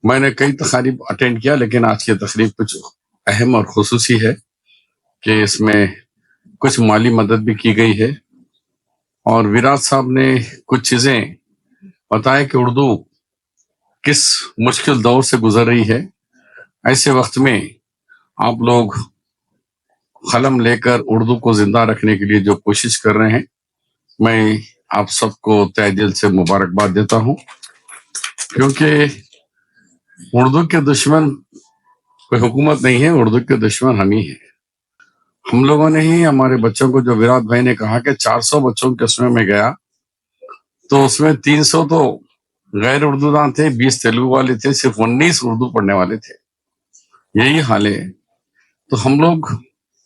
میں نے کئی تقاریب اٹینڈ کیا، لیکن آج کی تقریب کچھ اہم اور خصوصی ہے کہ اس میں کچھ مالی مدد بھی کی گئی ہے، اور وراج صاحب نے کچھ چیزیں بتایا کہ اردو کس مشکل دور سے گزر رہی ہے۔ ایسے وقت میں آپ لوگ قلم لے کر اردو کو زندہ رکھنے کے لیے جو کوشش کر رہے ہیں، میں آپ سب کو تہہ دل سے مبارکباد دیتا ہوں، کیونکہ اردو کے دشمن کوئی حکومت نہیں ہے، اردو کے دشمن ہم ہی ہیں۔ ہم لوگوں نے ہی ہمارے بچوں کو، جو وراٹ بھائی نے کہا کہ 400 بچوں کے اس میں گیا، تو اس میں 300 تو غیر اردو داں تھے، 20 تیلگو والے تھے، صرف 19 اردو پڑھنے والے تھے۔ یہی حال ہے۔ تو ہم لوگ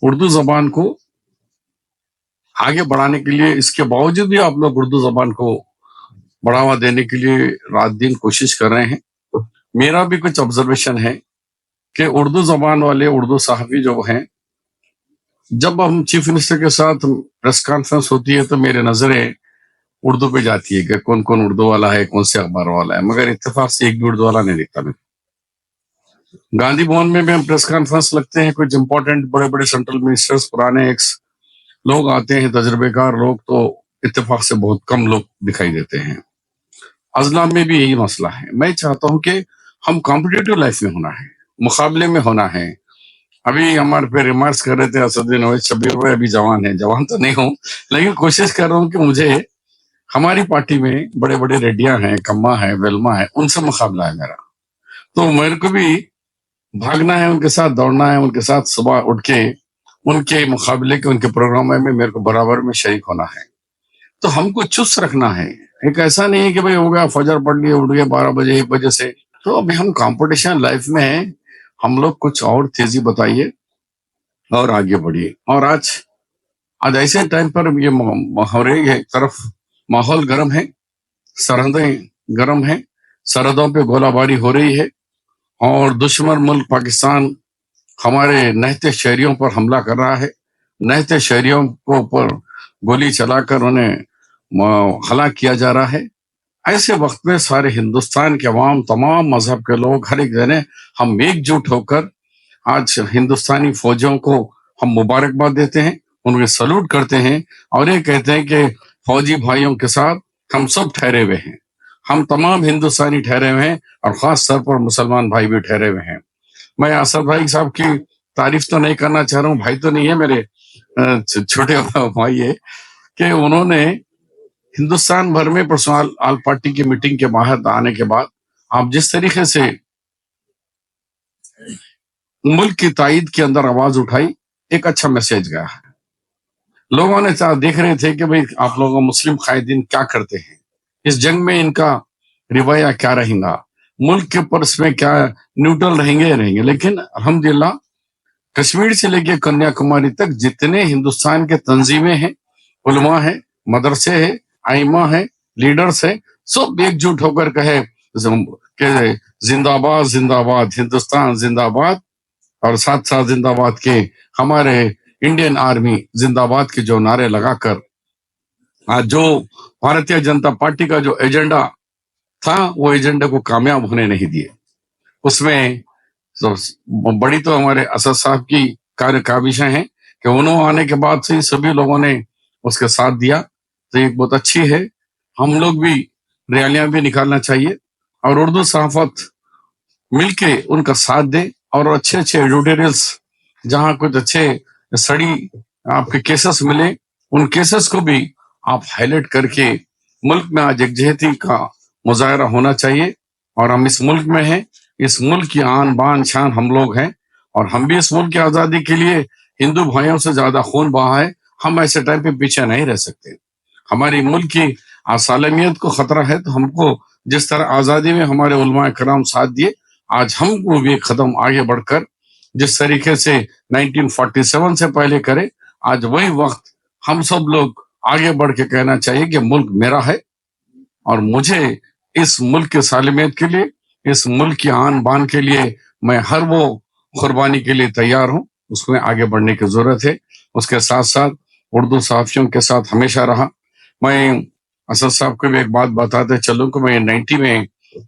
اردو زبان کو آگے بڑھانے کے لیے، اس کے باوجود بھی آپ لوگ اردو زبان کو بڑھاوا دینے کے لیے رات دن کوشش کر رہے ہیں۔ میرا بھی کچھ آبزرویشن ہے کہ اردو زبان والے اردو صحافی جو ہیں، جب ہم چیف منسٹر کے ساتھ پریس کانفرنس ہوتی ہے تو میرے نظریں اردو پہ جاتی ہے کہ کون کون اردو والا ہے، کون سے اخبار والا ہے، مگر اتفاق سے ایک بھی اردو والا نہیں دکھتا۔ میں گاندھی بھون میں بھی ہم پریس کانفرنس لگتے ہیں، کچھ امپورٹنٹ بڑے بڑے سینٹرل منسٹرز، پرانے ایکس لوگ آتے ہیں، تجربے کار لوگ، تو اتفاق سے بہت کم لوگ دکھائی دیتے ہیں۔ اضلاع میں بھی یہی مسئلہ ہے۔ میں چاہتا ہوں کہ ہم کمپٹیٹیو لائف میں ہونا ہے، مقابلے میں ہونا ہے۔ ابھی ہمارے پہ ریمارکس کر رہے تھے اسدین اویس شبیر بھائی، ابھی جوان ہیں، جوان تو نہیں ہوں، لیکن کوشش کر رہا ہوں کہ مجھے ہماری پارٹی میں بڑے بڑے ریڈیاں ہیں، کما ہے، ویلما ہے، ان سے مقابلہ ہے میرا، تو میرے کو بھی بھاگنا ہے، ان کے ساتھ دوڑنا ہے، ان کے ساتھ صبح اٹھ کے ان کے مقابلے کے، ان کے پروگرام میں میرے کو برابر میں شریک ہونا ہے۔ تو ہم کو چست رکھنا ہے، ایک ایسا نہیں ہے کہ بھئی ہو گیا فجر پڑھ لیے اٹھ گئے 12 بجے 1 بجے سے۔ تو ابھی ہم کمپٹیشن لائف میں ہیں، ہم لوگ کچھ اور تیزی بتائیے اور آگے بڑھیے۔ اور آج ایسے ٹائم پر یہ ہو رہی ہے، طرف ماحول گرم ہے، سرحدیں گرم ہیں، سرحدوں پہ گولہ باری ہو رہی ہے، اور دشمن ملک پاکستان ہمارے نہتے شہریوں پر حملہ کر رہا ہے، نہتے شہریوں کو اوپر گولی چلا کر انہیں ہلاک کیا جا رہا ہے۔ ایسے وقت میں سارے ہندوستان کے عوام، تمام مذہب کے لوگ، ہر ایک جنے ہم ایک جٹ ہو کر آج ہندوستانی فوجیوں کو ہم مبارکباد دیتے ہیں، ان کے سلوٹ کرتے ہیں، اور یہ کہتے ہیں کہ فوجی بھائیوں کے ساتھ ہم سب ٹھہرے ہوئے ہیں، ہم تمام ہندوستانی ٹھہرے ہوئے ہیں، اور خاص طور پر مسلمان بھائی بھی ٹھہرے ہوئے ہیں۔ میں اسد بھائی صاحب کی تعریف تو نہیں کرنا چاہ رہا ہوں، بھائی تو نہیں ہے میرے، چھوٹے بھائی ہے، کہ انہوں نے ہندوستان بھر میں پرسنل آل پارٹی کی میٹنگ کے باہر آنے کے بعد آپ جس طریقے سے ملک کی تائید کے اندر آواز اٹھائی، ایک اچھا میسج گیا ہے۔ لوگوں نے دیکھ رہے تھے کہ بھئی آپ لوگوں مسلم قائدین کیا کرتے ہیں، اس جنگ میں ان کا رویہ کیا رہیں گا، ملک کے اوپر اس میں کیا نیوٹرل رہیں گے، لیکن الحمدللہ کشمیر سے لے کے کنیا کماری تک جتنے ہندوستان کے تنظیمیں ہیں، علماء ہیں، مدرسے ہیں، ائمہ ہیں، لیڈرز ہیں، سب ایک جٹ ہو کر کہے کہ زندہ باد، زندہ باد ہندوستان، زندہ باد، اور ساتھ ساتھ زندہ باد کے ہمارے انڈین آرمی زندہ باد کے جو نعرے لگا کر آج جو بھارتیہ جنتا پارٹی کا جو ایجنڈا تھا، وہ ایجنڈا کو کامیاب ہونے نہیں دیے۔ اس میں بڑی تو ہمارے اسد صاحب کی کاوشیں ہیں کہ انہوں آنے کے بعد سے سبھی لوگوں نے اس کے ساتھ دیا، تو یہ بہت اچھی ہے۔ ہم لوگ بھی ریالیاں بھی نکالنا چاہیے، اور اردو صحافت مل کے ان کا ساتھ دے، اور اچھے اچھے ایڈیٹوریلز، جہاں کچھ اچھے سڑی آپ کے کیسز ملے، ان کیسز کو بھی آپ ہائی لائٹ کر کے ملک میں آج یکجہتی کا مظاہرہ ہونا چاہیے۔ اور ہم اس ملک میں ہیں، اس ملک کی آن بان شان ہم لوگ ہیں، اور ہم بھی اس ملک کی آزادی کے لیے ہندو بھائیوں سے زیادہ خون بہا ہے۔ ہم ایسے ٹائم پہ پیچھے نہیں رہ سکتے، ہماری ملک کی سالمیت کو خطرہ ہے، تو ہم کو جس طرح آزادی میں ہمارے علماء کرام ساتھ دیے، آج ہم کو بھی ایک قدم آگے بڑھ کر جس طریقے سے 1947 سے پہلے کرے، آج وہی وقت ہم سب لوگ آگے بڑھ کے کہنا چاہیے کہ ملک میرا ہے، اور مجھے اس ملک کے سالمیت کے لیے، اس ملک کی آن بان کے لیے میں ہر وہ قربانی کے لیے تیار ہوں۔ اس میں آگے بڑھنے کی ضرورت ہے۔ اس کے ساتھ ساتھ اردو صحافیوں کے ساتھ ہمیشہ رہا۔ میں اسد صاحب کو بھی ایک بات بتاتے چلوں کہ میں 90 میں